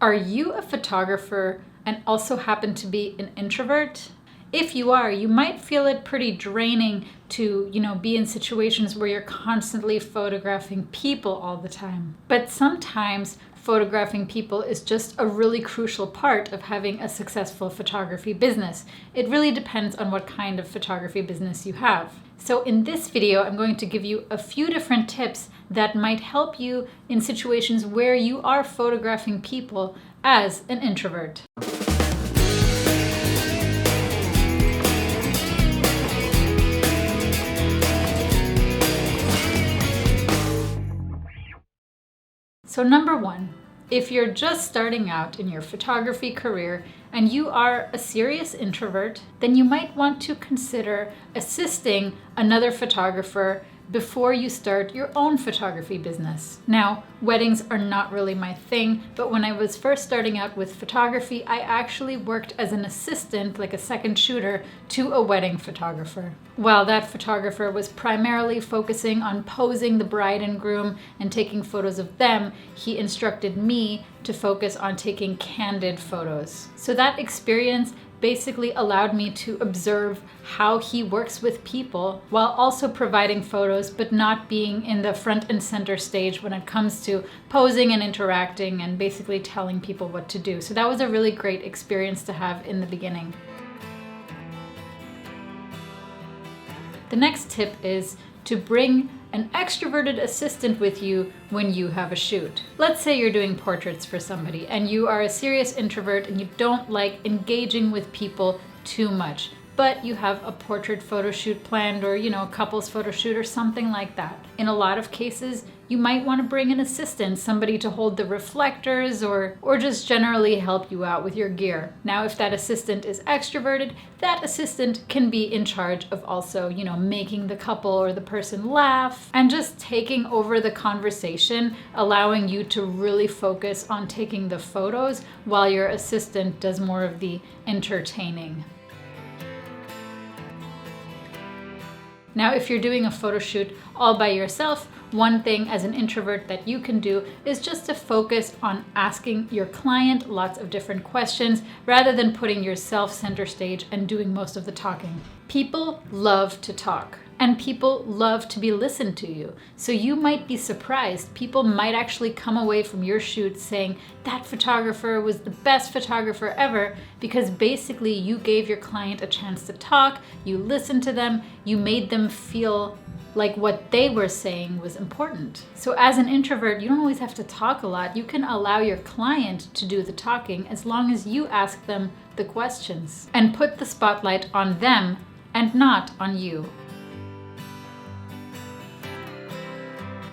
Are you a photographer and also happen to be an introvert? If you are, you might feel it pretty draining to, be in situations where you're constantly photographing people all the time. But sometimes photographing people is just a really crucial part of having a successful photography business. It really depends on what kind of photography business you have. So in this video, I'm going to give you a few different tips that might help you in situations where you are photographing people as an introvert. So number one, if you're just starting out in your photography career and you are a serious introvert, then you might want to consider assisting another photographer before you start your own photography business. Now, weddings are not really my thing, but when I was first starting out with photography, I actually worked as an assistant, like a second shooter, to a wedding photographer. While that photographer was primarily focusing on posing the bride and groom and taking photos of them, he instructed me to focus on taking candid photos. So that experience basically allowed me to observe how he works with people while also providing photos, but not being in the front and center stage when it comes to posing and interacting and basically telling people what to do. So that was a really great experience to have in the beginning. The next tip is to bring an extroverted assistant with you when you have a shoot. Let's say you're doing portraits for somebody and you are a serious introvert and you don't like engaging with people too much, but you have a portrait photo shoot planned or, a couples photo shoot or something like that. In a lot of cases, you might want to bring an assistant, somebody to hold the reflectors or just generally help you out with your gear. Now, if that assistant is extroverted, that assistant can be in charge of also, making the couple or the person laugh and just taking over the conversation, allowing you to really focus on taking the photos while your assistant does more of the entertaining. Now, if you're doing a photo shoot all by yourself, one thing as an introvert that you can do is just to focus on asking your client lots of different questions rather than putting yourself center stage and doing most of the talking. People love to talk. And people love to be listened to you. So you might be surprised. People might actually come away from your shoot saying, that photographer was the best photographer ever, because basically you gave your client a chance to talk, you listened to them, you made them feel like what they were saying was important. So as an introvert, you don't always have to talk a lot. You can allow your client to do the talking as long as you ask them the questions and put the spotlight on them and not on you.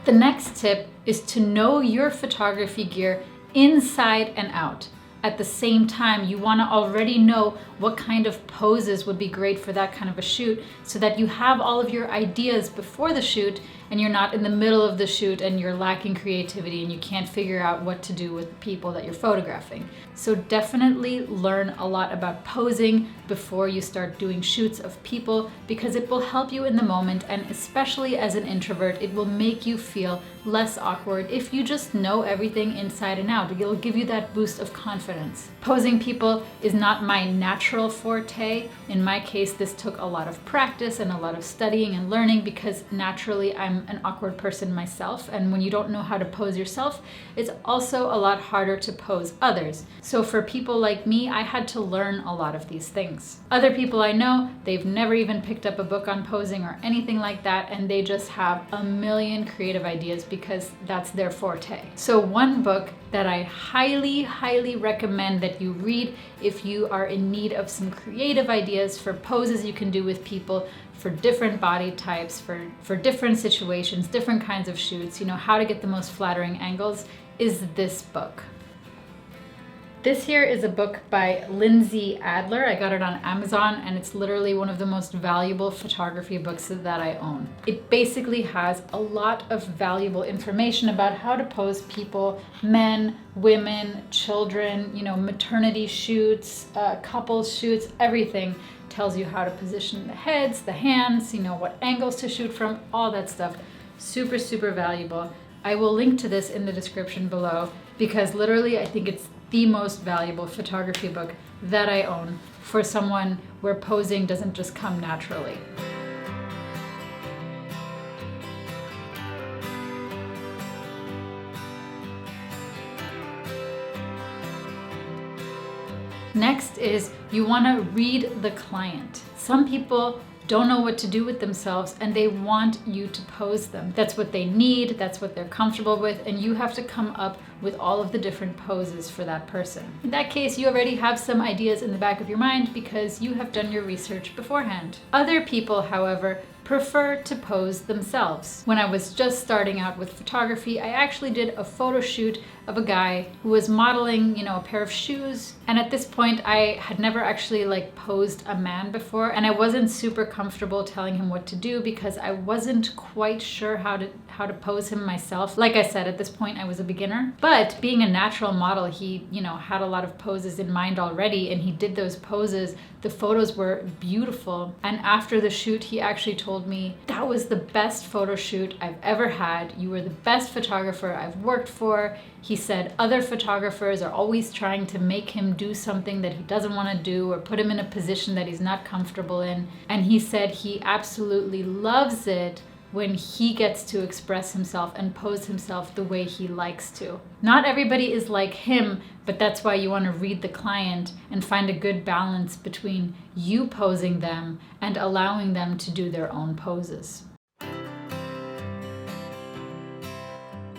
The next tip is to know your photography gear inside and out. At the same time, you want to already know what kind of poses would be great for that kind of a shoot so that you have all of your ideas before the shoot and you're not in the middle of the shoot and you're lacking creativity and you can't figure out what to do with the people that you're photographing. So definitely learn a lot about posing before you start doing shoots of people, because it will help you in the moment, and especially as an introvert, it will make you feel less awkward if you just know everything inside and out. It'll give you that boost of confidence. Posing people is not my natural forte. In my case, this took a lot of practice and a lot of studying and learning because naturally I'm an awkward person myself, and when you don't know how to pose yourself, it's also a lot harder to pose others. So for people like me, I had to learn a lot of these things. Other people I know, they've never even picked up a book on posing or anything like that, and they just have a million creative ideas because that's their forte. So one book that I highly, highly recommend that you read if you are in need of some creative ideas for poses you can do with people, for different body types, for different situations, different kinds of shoots, how to get the most flattering angles, is this book. This here is a book by Lindsay Adler. I got it on Amazon, and it's literally one of the most valuable photography books that I own. It basically has a lot of valuable information about how to pose people, men, women, children, maternity shoots, couples shoots, everything. Tells you how to position the heads, the hands, what angles to shoot from, all that stuff. Super, super valuable. I will link to this in the description below because literally I think it's the most valuable photography book that I own for someone where posing doesn't just come naturally. Next is you want to read the client. Some people don't know what to do with themselves and they want you to pose them. That's what they need, that's what they're comfortable with, and you have to come up with all of the different poses for that person. In that case, you already have some ideas in the back of your mind because you have done your research beforehand. Other people, however, prefer to pose themselves. When I was just starting out with photography, I actually did a photo shoot of a guy who was modeling, a pair of shoes. And at this point, I had never actually posed a man before, and I wasn't super comfortable telling him what to do because I wasn't quite sure how to pose him myself. Like I said, at this point, I was a beginner. But being a natural model, he, had a lot of poses in mind already, and he did those poses. The photos were beautiful. And after the shoot, he actually told me, "That was the best photo shoot I've ever had. You were the best photographer I've worked for." He said other photographers are always trying to make him do something that he doesn't want to do or put him in a position that he's not comfortable in. And he said he absolutely loves it when he gets to express himself and pose himself the way he likes to. Not everybody is like him, but that's why you want to read the client and find a good balance between you posing them and allowing them to do their own poses.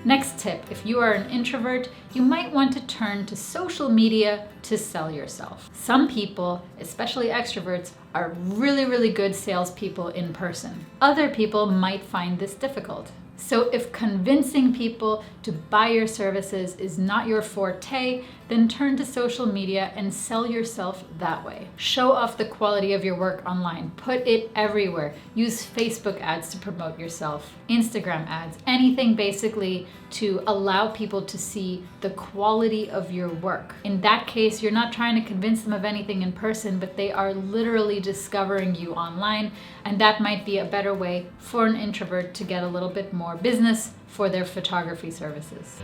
Next tip, if you are an introvert, you might want to turn to social media to sell yourself. Some people, especially extroverts, are really, really good salespeople in person. Other people might find this difficult. So if convincing people to buy your services is not your forte, then turn to social media and sell yourself that way. Show off the quality of your work online. Put it everywhere. Use Facebook ads to promote yourself, Instagram ads, anything basically to allow people to see the quality of your work. In that case, you're not trying to convince them of anything in person, but they are literally discovering you online, and that might be a better way for an introvert to get a little bit more business for their photography services.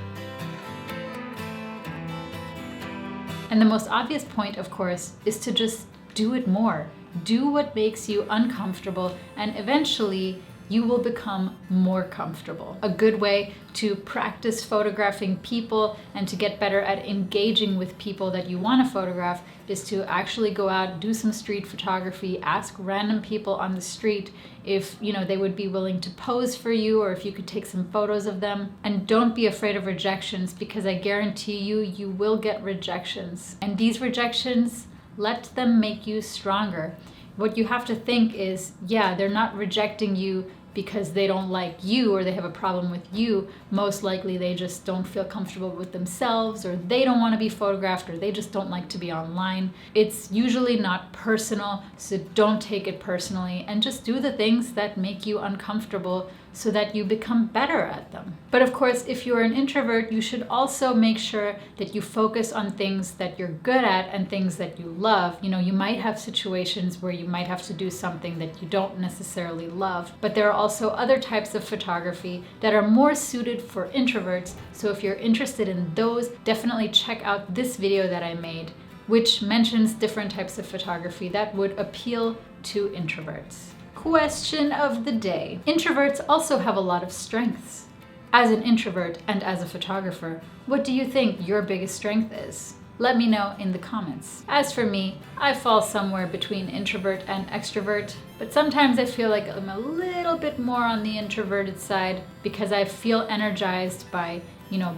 And the most obvious point, of course, is to just do it more. Do what makes you uncomfortable, and eventually you will become more comfortable. A good way to practice photographing people and to get better at engaging with people that you want to photograph is to actually go out, do some street photography, ask random people on the street if they would be willing to pose for you or if you could take some photos of them. And don't be afraid of rejections, because I guarantee you will get rejections. And these rejections, let them make you stronger. What you have to think is, they're not rejecting you because they don't like you or they have a problem with you. Most likely they just don't feel comfortable with themselves, or they don't want to be photographed, or they just don't like to be online. It's usually not personal, so don't take it personally and just do the things that make you uncomfortable so that you become better at them. But of course, if you're an introvert, you should also make sure that you focus on things that you're good at and things that you love. You might have situations where you might have to do something that you don't necessarily love, but there are also other types of photography that are more suited for introverts. So if you're interested in those, definitely check out this video that I made, which mentions different types of photography that would appeal to introverts. Question of the day. Introverts also have a lot of strengths. As an introvert and as a photographer, what do you think your biggest strength is? Let me know in the comments. As for me, I fall somewhere between introvert and extrovert, but sometimes I feel like I'm a little bit more on the introverted side because I feel energized by,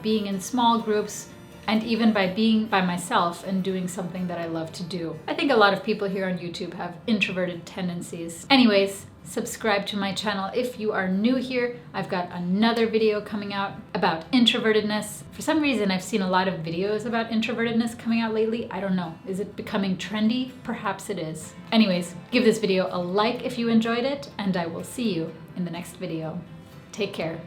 being in small groups, and even by being by myself and doing something that I love to do. I think a lot of people here on YouTube have introverted tendencies. Anyways, subscribe to my channel if you are new here. I've got another video coming out about introvertedness. For some reason, I've seen a lot of videos about introvertedness coming out lately. I don't know. Is it becoming trendy? Perhaps it is. Anyways, give this video a like if you enjoyed it, and I will see you in the next video. Take care.